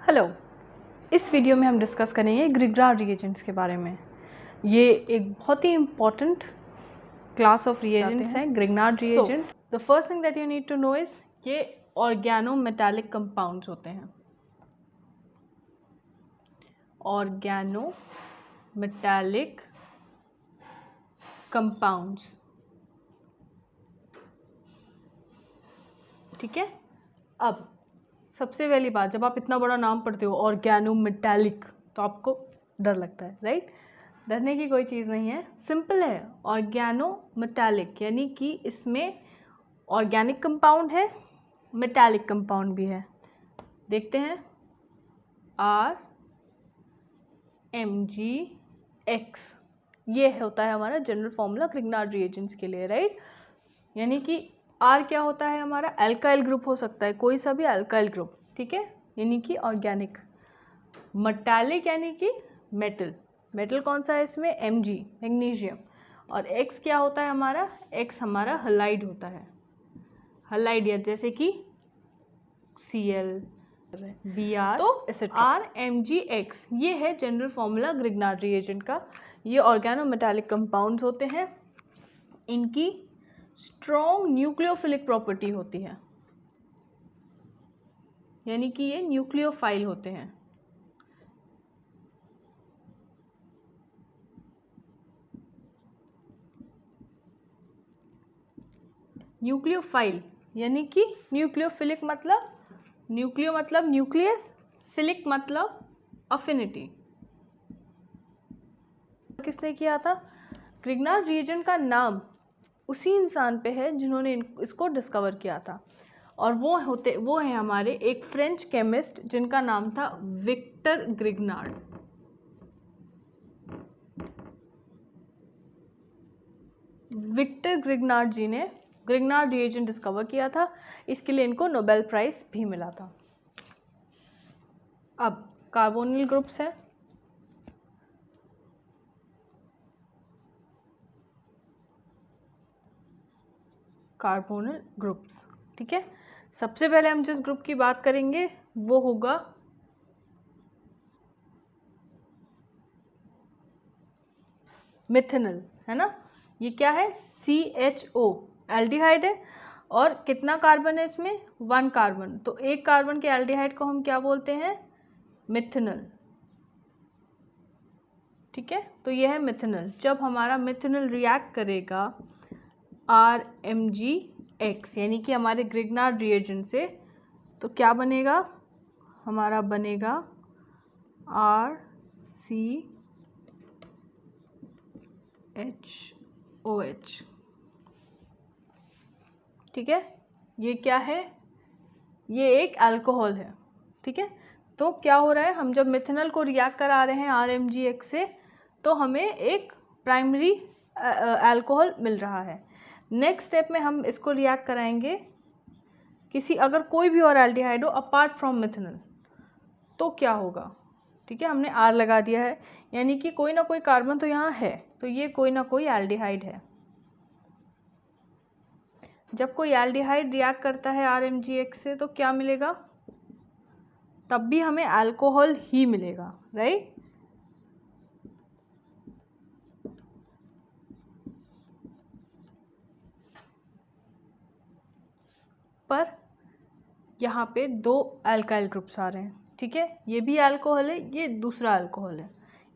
Hello, इस video में हम डिस्कस करेंगे ग्रिग्रार्ड रिएजेंट्स के बारे में। ये एक बहुत ही इम्पॉर्टेंट क्लास ऑफ रिएजेंट्स हैं, Grignard reagent. The first thing that you need to know is ये ऑर्गेनो मेटालिक कंपाउंड्स होते हैं। ऑर्गेनो मेटालिक कंपाउंड्स, ठीक है। अब सबसे पहली बात, जब आप इतना बड़ा नाम पढ़ते हो ऑर्गेनो मेटालिक, तो आपको डर लगता है, राइट? डरने की कोई चीज़ नहीं है, सिंपल है। ऑर्गेनो मेटालिक यानी कि इसमें ऑर्गेनिक कंपाउंड है, मेटालिक कंपाउंड भी है। देखते हैं, RMgX, ये होता है हमारा जनरल फॉर्मूला ग्रिग्नार्ड रिएजेंट्स के लिए, राइट? यानी कि R क्या होता है हमारा? अल्काइल ग्रुप हो सकता है, कोई सा भी अल्काइल ग्रुप, ठीक है, यानी कि ऑर्गेनिक। मेटालिक यानी कि मेटल, मेटल कौन सा है इसमें? Mg, magnesium. और X क्या होता है हमारा? X हमारा हलाइड होता है, हलाइड या जैसे कि Cl, Br, तो RMgX ये है जनरल फॉर्मूला ग्रिग्नार्ड रिएजेंट का। ये ऑर्गेनो मेटालिक कंपाउंड्स होते हैं, इनकी स्ट्रॉन्ग न्यूक्लियोफिलिक प्रॉपर्टी होती है, यानी कि ये न्यूक्लियोफाइल होते हैं। न्यूक्लियोफाइल यानी कि न्यूक्लियोफिलिक मतलब न्यूक्लियो मतलब न्यूक्लियस, फिलिक मतलब अफिनिटी। किसने किया था? ग्रिग्नार्ड रिएजेंट का नाम उसी इंसान पे है जिन्होंने इसको डिस्कवर किया था, और वो हैं हमारे एक फ्रेंच केमिस्ट जिनका नाम था विक्टर ग्रिग्नार्ड। विक्टर ग्रिग्नार्ड जी ने ग्रिग्नार्ड रिएजेंट डिस्कवर किया था, इसके लिए इनको नोबेल प्राइज भी मिला था। अब कार्बोनिल ग्रुप्स हैं, कार्बोनिल ग्रुप्स, ठीक है। सबसे पहले हम जिस ग्रुप की बात करेंगे वो होगा मिथेनॉल, है ना। ये क्या है? CHO, एल्डिहाइड है, और कितना कार्बन है इसमें? 1 कार्बन। तो एक कार्बन के एल्डिहाइड को हम क्या बोलते हैं? मिथेनॉल, ठीक है। तो ये है मिथेनॉल। जब हमारा मिथेनॉल रिएक्ट करेगा RMgX यानी कि हमारे ग्रिग्नार्ड रिएजेंट से, तो क्या बनेगा? हमारा बनेगा RCHOH, ठीक है। ये क्या है? ये एक अल्कोहल है, ठीक है। तो क्या हो रहा है, हम जब मिथेनॉल को रिएक्ट करा रहे हैं RMgX से, तो हमें एक प्राइमरी अल्कोहल मिल रहा है। नेक्स्ट स्टेप में हम इसको रिएक्ट कराएंगे किसी, अगर कोई भी और एल्डिहाइड हो अपार्ट फ्रॉम मिथेनॉल, तो क्या होगा? ठीक है, हमने R लगा दिया है, यानी कि कोई ना कोई कार्बन तो यहाँ है, तो ये कोई ना कोई एल्डिहाइड है। जब कोई एल्डिहाइड रिएक्ट करता है RMgX से, तो क्या मिलेगा? तब भी हमें अल्कोहल ही मिलेगा, राइट? पर यहाँ पे 2 अल्काइल ग्रुप्स आ रहे हैं, ठीक है। ये भी अल्कोहल है, ये दूसरा अल्कोहल है,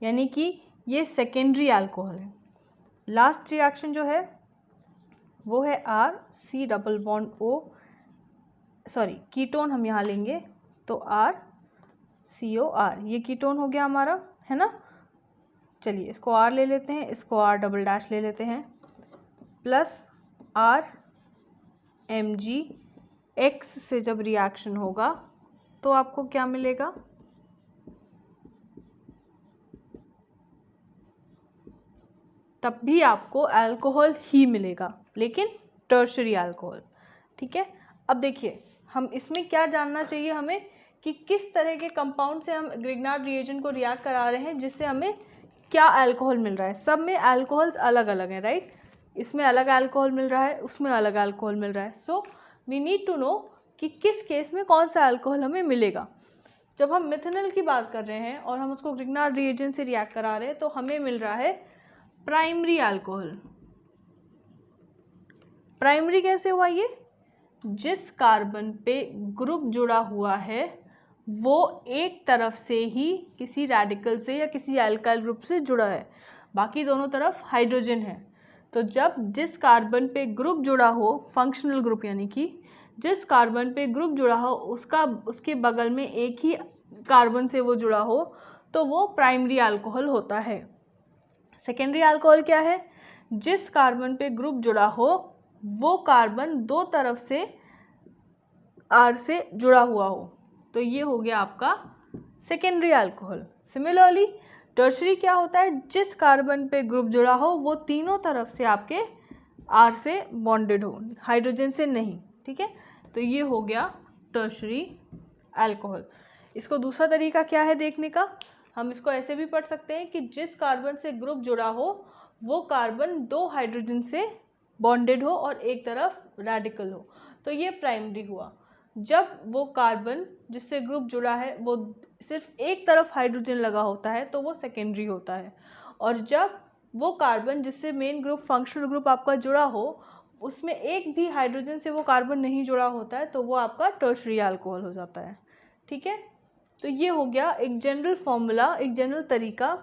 यानी कि ये सेकेंडरी अल्कोहल है। लास्ट रिएक्शन जो है वो है RC double bond O, sorry ketone हम यहाँ लेंगे, तो RCOR, ये कीटोन हो गया हमारा, है ना। चलिए इसको R ले लेते हैं, इसको R डबल डैश ले लेते हैं, प्लस RMgX से जब रिएक्शन होगा तो आपको क्या मिलेगा? तब भी आपको अल्कोहल ही मिलेगा, लेकिन टर्शरी अल्कोहल, ठीक है। अब देखिए, हम इसमें क्या जानना चाहिए हमें कि किस तरह के कंपाउंड से हम ग्रिग्नार्ड रिएजेंट को रिएक्ट करा रहे हैं जिससे हमें क्या अल्कोहल मिल रहा है। सब में अल्कोहल्स अलग अलग हैं, राइट? इसमें अलग अल्कोहल मिल रहा है, उसमें अलग अल्कोहल मिल रहा है। So we need to know कि किस केस में कौन सा अल्कोहल हमें मिलेगा। जब हम मिथेनॉल की बात कर रहे हैं और हम उसको ग्रिग्नार्ड रिएजेंट से रिएक्ट करा रहे हैं तो हमें मिल रहा है प्राइमरी अल्कोहल। प्राइमरी कैसे हुआ ये? जिस कार्बन पे ग्रुप जुड़ा हुआ है वो एक तरफ से ही किसी रेडिकल से या किसी अल्काइल ग्रुप से जुड़ा है, बाकी दोनों तरफ हाइड्रोजन है। तो जब जिस कार्बन पे ग्रुप जुड़ा हो, फंक्शनल ग्रुप यानी कि जिस कार्बन पे ग्रुप जुड़ा हो उसके बगल में एक ही कार्बन से वो जुड़ा हो, तो वो प्राइमरी अल्कोहल होता है। सेकेंडरी अल्कोहल क्या है? जिस कार्बन पे ग्रुप जुड़ा हो वो कार्बन दो तरफ से R से जुड़ा हुआ हो, तो ये हो गया आपका सेकेंडरी अल्कोहल। सिमिलरली टर्शरी क्या होता है? जिस कार्बन पे ग्रुप जुड़ा हो वो तीनों तरफ से आपके R से बॉन्डेड हो, हाइड्रोजन से नहीं, ठीक है। तो ये हो गया टर्शरी अल्कोहल। इसको दूसरा तरीका क्या है देखने का? हम इसको ऐसे भी पढ़ सकते हैं कि जिस कार्बन से ग्रुप जुड़ा हो वो कार्बन दो हाइड्रोजन से बॉन्डेड हो और एक तरफ रेडिकल हो, तो ये प्राइमरी हुआ। जब वो कार्बन जिससे ग्रुप जुड़ा है वो सिर्फ एक तरफ हाइड्रोजन लगा होता है तो वो सेकेंडरी होता है, और जब वो कार्बन जिससे मेन ग्रुप फंक्शनल ग्रुप आपका जुड़ा हो उसमें एक भी हाइड्रोजन से वो कार्बन नहीं जुड़ा होता है तो वो आपका टर्शरी अल्कोहल हो जाता है, ठीक है। तो ये हो गया एक जनरल फॉर्मूला, एक जनरल तरीका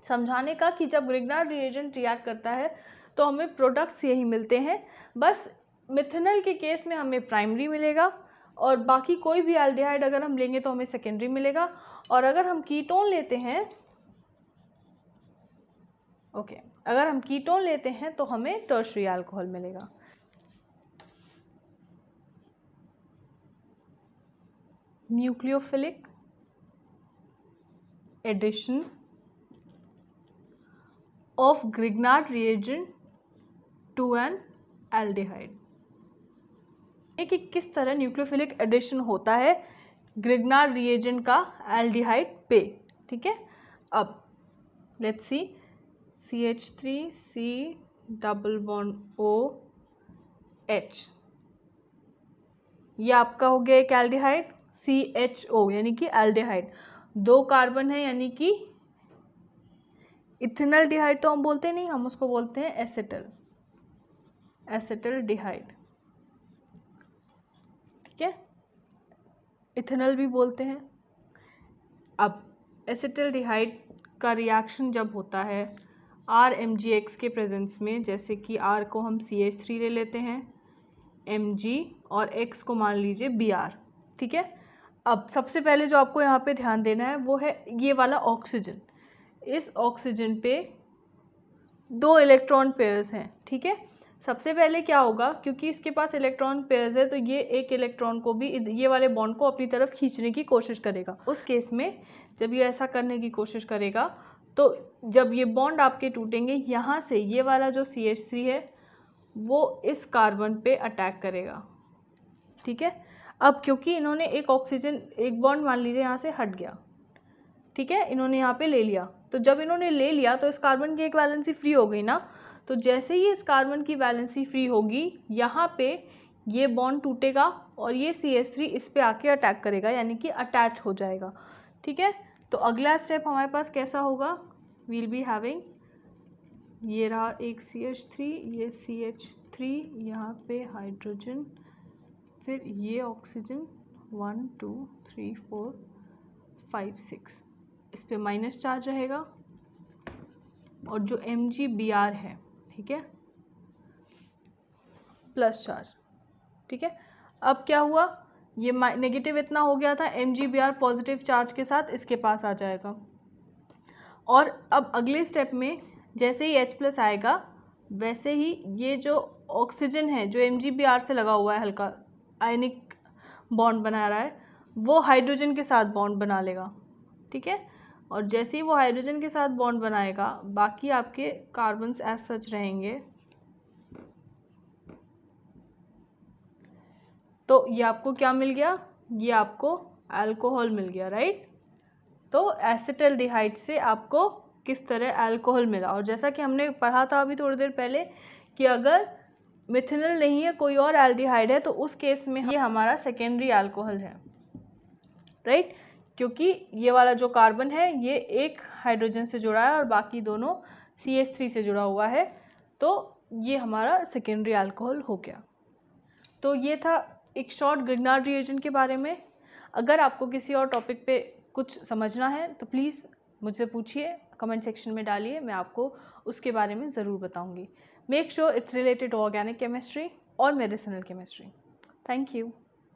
समझाने का कि जब ग्रिग्नार्ड रिएजेंट रिएक्ट करता है तो हमें प्रोडक्ट्स यही मिलते हैं। बस मिथेनॉल के केस में हमें प्राइमरी मिलेगा और बाकी कोई भी एल्डिहाइड अगर हम लेंगे तो हमें सेकेंडरी मिलेगा, और अगर हम कीटोन लेते हैं अगर हम कीटोन लेते हैं तो हमें टर्शरी अल्कोहल मिलेगा। Nucleophilic addition of Grignard reagent to an aldehyde। कि किस तरह न्यूक्लियोफिलिक एडिशन होता है ग्रिग्नार्ड रिएजेंट का एल्डिहाइड पे, ठीक है। अब let's see CH3C double bond OH, ये आपका हो गया एक एल्डिहाइड। CHO यानी कि एल्डिहाइड, दो कार्बन है यानी कि इथेनॉल्डिहाइड तो हम बोलते नहीं, हम उसको बोलते हैं एसिटल्डिहाइड, ठीक है, इथेनॉल भी बोलते हैं। अब एसिटल्डिहाइड का रिएक्शन जब होता है RMgX के प्रेजेंस में, जैसे कि R को हम CH3 ले लेते हैं, Mg और X को मान लीजिए Br, ठीक है। अब सबसे पहले जो आपको यहाँ पे ध्यान देना है वो है ये वाला ऑक्सीजन। इस ऑक्सीजन पे दो इलेक्ट्रॉन पेयर्स हैं, ठीक है। सबसे पहले क्या होगा, क्योंकि इसके पास इलेक्ट्रॉन पेयर्स है तो ये एक इलेक्ट्रॉन को भी ये वाले बॉन्ड को अपनी तरफ खींचने की कोशिश करेगा। उस केस में जब ये ऐसा करने की कोशिश करेगा तो जब ये बॉन्ड आपके टूटेंगे यहाँ से ये वाला जो CH3 है वो इस कार्बन पे अटैक करेगा, ठीक है। अब क्योंकि इन्होंने एक ऑक्सीजन, एक बॉन्ड मान लीजिए यहाँ से हट गया, ठीक है, इन्होंने यहाँ पे ले लिया, तो जब इन्होंने ले लिया तो इस कार्बन की एक वैलेंसी फ्री हो गई ना, तो जैसे ही इस कार्बन की वैलेंसी फ्री होगी यहाँ पे ये बॉन्ड टूटेगा और ये CH3 इस पे आके अटैक करेगा, यानी कि अटैच हो जाएगा, ठीक है। तो अगला स्टेप हमारे पास कैसा होगा, वील बी हैविंग, ये रहा एक CH3, ये CH3, यहाँ पे हाइड्रोजन, फिर ये ऑक्सीजन 1 2 3 4 5 6, इस पे माइनस चार्ज रहेगा, और जो MgBr है, ठीक है, प्लस चार्ज, ठीक है। अब क्या हुआ, ये नेगेटिव इतना हो गया था, MgBr पॉजिटिव चार्ज के साथ इसके पास आ जाएगा, और अब अगले स्टेप में जैसे ही H+ आएगा वैसे ही ये जो ऑक्सीजन है जो MgBr से लगा हुआ है, हल्का आयनिक बॉन्ड बना रहा है, वो हाइड्रोजन के साथ बॉन्ड बना लेगा, ठीक है। और जैसे ही वो हाइड्रोजन के साथ बॉन्ड बनाएगा बाकी आपके कार्बन्स एज सच रहेंगे, तो ये आपको क्या मिल गया, ये आपको अल्कोहल मिल गया, राइट। तो एसिटल्डिहाइड से आपको किस तरह अल्कोहल मिला, और जैसा कि हमने पढ़ा था अभी थोड़ी देर पहले कि अगर मिथेनॉल नहीं है कोई और एल्डिहाइड है तो उस केस में ये हमारा सेकेंडरी अल्कोहल है, राइट। क्योंकि ये वाला जो कार्बन है ये एक हाइड्रोजन से जुड़ा है और बाकी दोनों CH3 से जुड़ा हुआ है, तो ये हमारा सेकेंडरी अल्कोहल हो गया। तो ये था एक शॉर्ट ग्रिग्नार्ड रिएजेंट के बारे में। अगर आपको किसी और टॉपिक पे कुछ समझना है तो प्लीज़ मुझसे पूछिए, कमेंट सेक्शन में डालिए, मैं आपको उसके बारे में ज़रूर बताऊंगी। Make sure it's related to organic chemistry और मेडिसिनल केमिस्ट्री। Thank you.